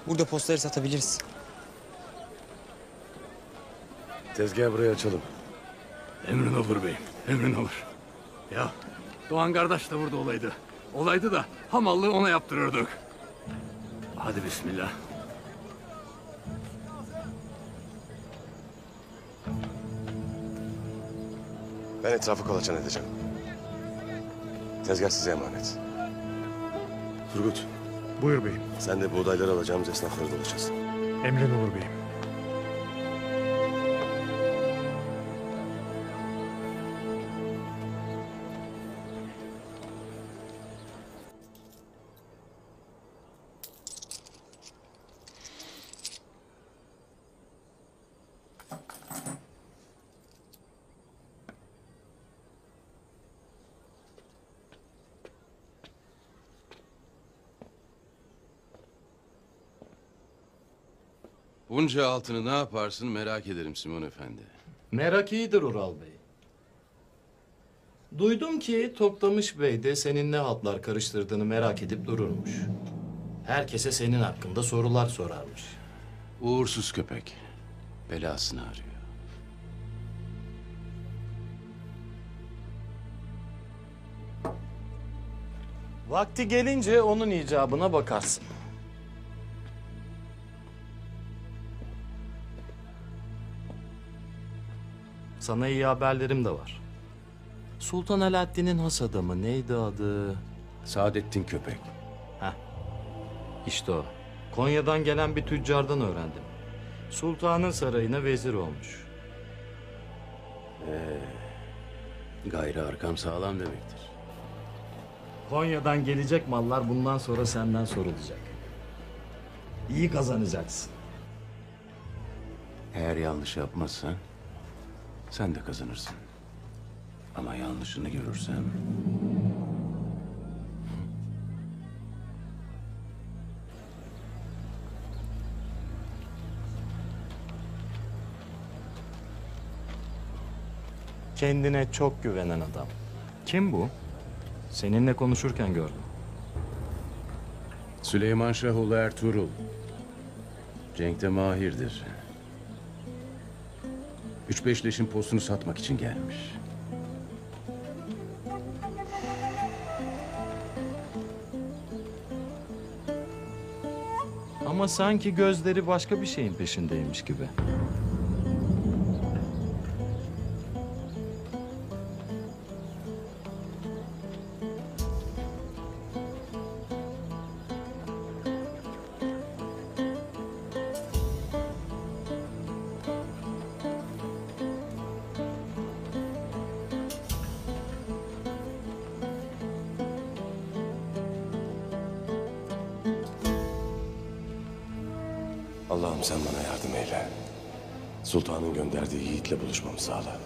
Burada postları satabiliriz. Tezgahı buraya açalım. Emrin olur beyim, emrin olur. Ya Doğan kardeş de burada olaydı. Olaydı da hamallığı ona yaptırırdık. Hadi bismillah. Ben etrafı kolaçan edeceğim. Tezgah size emanet. Turgut, Buyur beyim. sen de buğdayları alacağımız esnafları dolaşacağız. Emrin olur beyim. Bunca altını ne yaparsın merak ederim Simon Efendi. Merak iyidir Ural Bey. Duydum ki Toktamış Bey de senin ne haltlar karıştırdığını merak edip dururmuş. Herkese senin hakkında sorular sorarmış. Uğursuz köpek. Belasını arıyor. Vakti gelince onun icabına bakarsın. Sana iyi haberlerim de var. Sultan Alaaddin'in has adamı neydi adı? Saadettin Köpek. Heh, işte o. Konya'dan gelen bir tüccardan öğrendim. Sultanın sarayına vezir olmuş. Gayrı arkam sağlam demektir. Konya'dan gelecek mallar bundan sonra senden sorulacak. İyi kazanacaksın. Eğer yanlış yapmazsan sen de kazanırsın. Ama yanlışını görürsem... Kendine çok güvenen adam. Kim bu? Seninle konuşurken gördüm. Süleyman Şahoğlu Ertuğrul. Cenk'te mahirdir. 3-5 leşin postunu satmak için gelmiş. Ama sanki gözleri başka bir şeyin peşindeymiş gibi. Allah'ım sen bana yardım eyle. Sultanın gönderdiği yiğitle buluşmamı sağla.